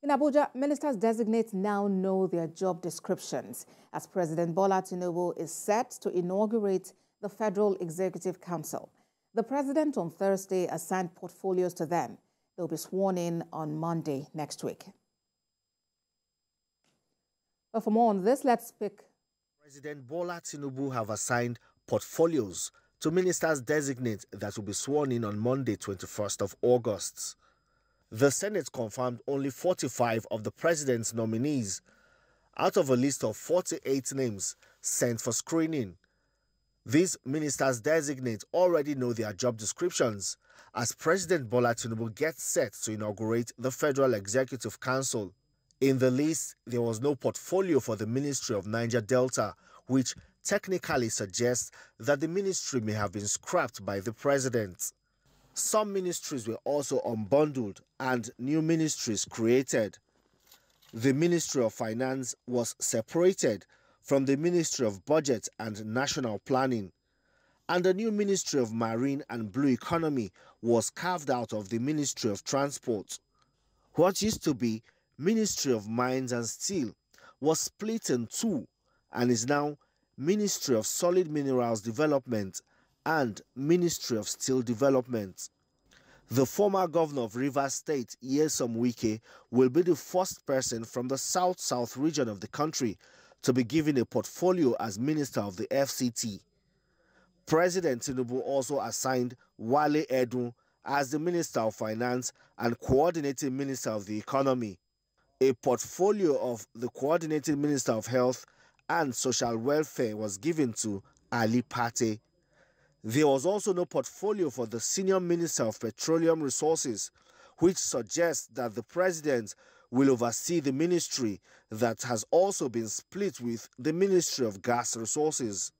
In Abuja, ministers-designate now know their job descriptions as President Bola Tinubu is set to inaugurate the Federal Executive Council. The president on Thursday assigned portfolios to them. They'll be sworn in on Monday next week. But for more on this, let's speak. President Bola Tinubu have assigned portfolios to ministers-designate that will be sworn in on Monday, 21st of August. The Senate confirmed only 45 of the president's nominees out of a list of 48 names sent for screening. These ministers-designate already know their job descriptions as President Bola Tinubu gets set to inaugurate the Federal Executive Council. In the list, there was no portfolio for the Ministry of Niger Delta, which technically suggests that the ministry may have been scrapped by the president. Some ministries were also unbundled and new ministries created. The Ministry of Finance was separated from the Ministry of Budget and National Planning, and the new Ministry of Marine and Blue Economy was carved out of the Ministry of Transport. What used to be Ministry of Mines and Steel was split in two and is now Ministry of Solid Minerals Development and Ministry of Steel Development. The former governor of Rivers State, Nyesom Wike, will be the first person from the south-south region of the country to be given a portfolio as Minister of the FCT. President Tinubu also assigned Wale Edun as the Minister of Finance and Coordinating Minister of the Economy. A portfolio of the Coordinating Minister of Health and Social Welfare was given to Ali Pate. There was also no portfolio for the Senior Minister of Petroleum Resources, which suggests that the president will oversee the ministry that has also been split with the Ministry of Gas Resources.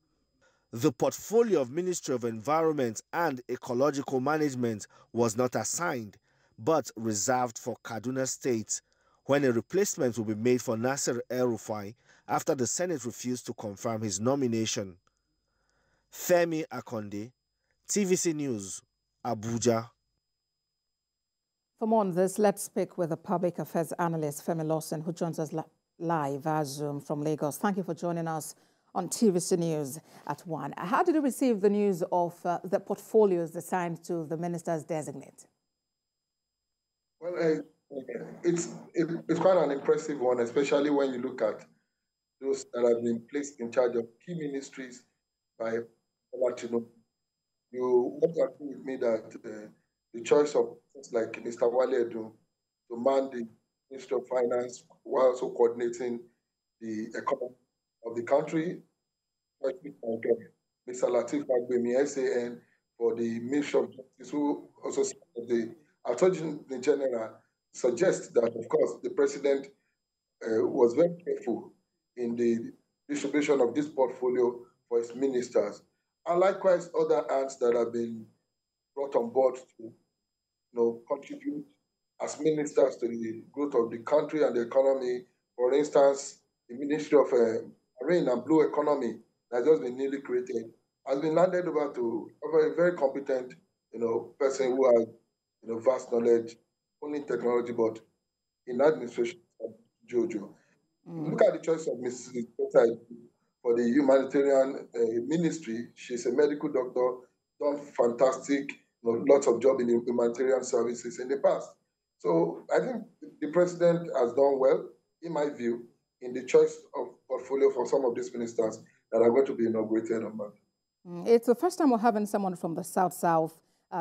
The portfolio of Ministry of Environment and Ecological Management was not assigned, but reserved for Kaduna State, when a replacement will be made for Nasser El-Rufai after the Senate refused to confirm his nomination. Femi Akonde, TVC News, Abuja. For more on this, let's speak with the public affairs analyst Femi Lawson, who joins us live via Zoom from Lagos. Thank you for joining us on TVC News at 1. How did you receive the news of the portfolios assigned to the ministers-designate? Well, it's quite an impressive one, especially when you look at those that have been placed in charge of key ministries by Bola Tinubu. You won't agree with me that the choice of things like Mr. Wale Edun to man the Ministry of Finance while also coordinating the economy of the country, like Mr. Latif Fagbemi, SAN, for the Ministry of Justice, who also the Attorney General suggests that, of course, the president was very careful in the distribution of this portfolio for his ministers. And likewise, other hands that have been brought on board to contribute as ministers to the growth of the country and the economy. For instance, the Ministry of Marine and Blue Economy that has just been newly created has been handed over to a very competent person who has vast knowledge, only in technology, but in administration, Jojo. Look at the choice of Mrs. for the humanitarian ministry. She's a medical doctor, done fantastic, lots of job in the humanitarian services in the past. So I think the president has done well, in my view, in the choice of portfolio for some of these ministers that are going to be inaugurated on Monday. It's the first time we're having someone from the South-South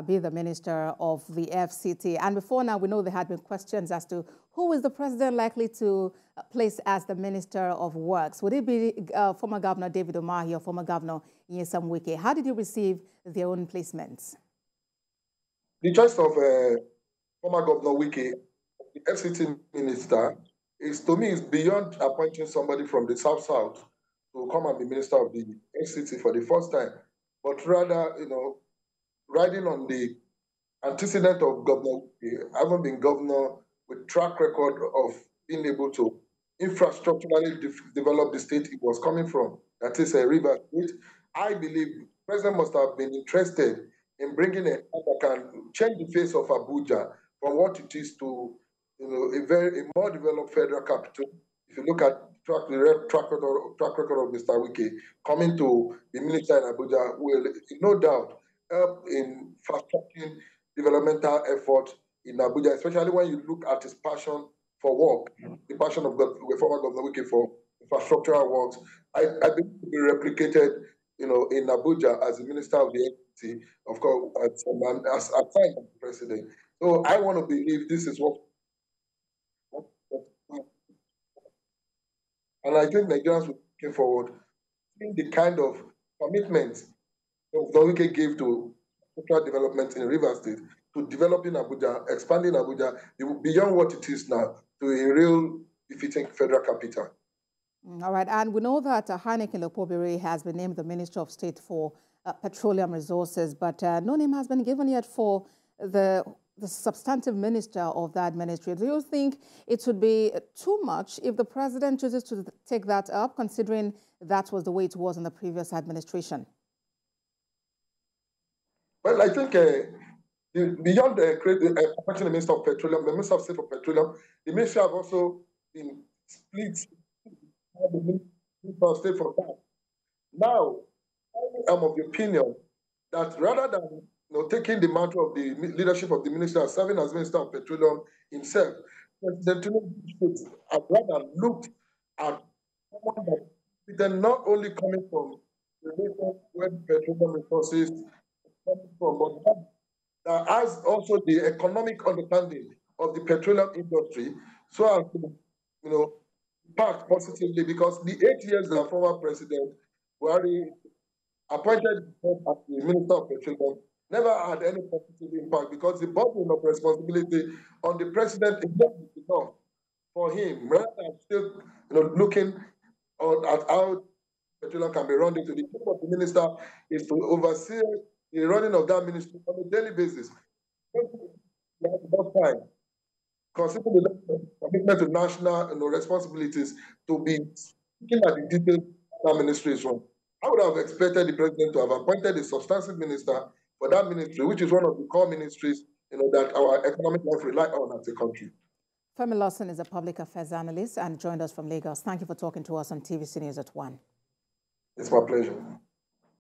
be the minister of the FCT. And before now, we know there had been questions as to who is the president likely to place as the Minister of Works. Would it be former Governor David Umahi or former Governor Nyesom Wike? How did you receive their own placements? The choice of former Governor Wike, the FCT minister, to me, is beyond appointing somebody from the South-South to come and be minister of the FCT for the first time, but rather, riding on the antecedent of Governor Wike, having been governor with track record of being able to infrastructurally develop the state it was coming from, that is a Rivers State. I believe the president must have been interested in bringing a that can change the face of Abuja from what it is to a more developed federal capital. If you look at the track record of Mr. Wike coming to the minister in Abuja, will no doubt help in fast-tracking developmental effort in Abuja, especially when you look at his passion for work, the passion of the former Governor Wike for infrastructural works. I think it will be replicated, in Abuja as the minister of the FCT, of course, as assigned by the president. So I want to believe this is what. And I think Nigerians will be looking forward to the kind of commitment Governor Wike gave to social development in Rivers State, to developing Abuja, expanding Abuja beyond what it is now, to a real befitting federal capital. All right, and we know that Heineken Lokpobiri has been named the Minister of State for Petroleum Resources, but no name has been given yet for the substantive minister of that ministry. Do you think it would be too much if the president chooses to take that up, considering that was the way it was in the previous administration? Well, I think beyond the appointing the Minister of Petroleum, the Minister of State for Petroleum, the ministry have also been split. The Minister of State for that. Now, I'm of the opinion that rather than taking the mantle of the leadership of the minister, serving as Minister of Petroleum himself, President Tinubu have rather looked at someone that not only coming from the region where petroleum resources coming from, but that has also the economic understanding of the petroleum industry, so as to impact positively, because the 8 years that former President Buhari appointed as the Minister of Petroleum never had any positive impact, because the burden of responsibility on the president is not enough for him, rather than still looking at how petroleum can be run into. The job of the minister is to oversee the running of that ministry on a daily basis. Time, considering the commitment to national responsibilities, to be looking at the details of that administration. I would have expected the president to have appointed a substantive minister for that ministry, which is one of the core ministries that our economic life rely on as a country. Femi Lawson is a public affairs analyst and joined us from Lagos. Thank you for talking to us on TVC News at 1. It's my pleasure.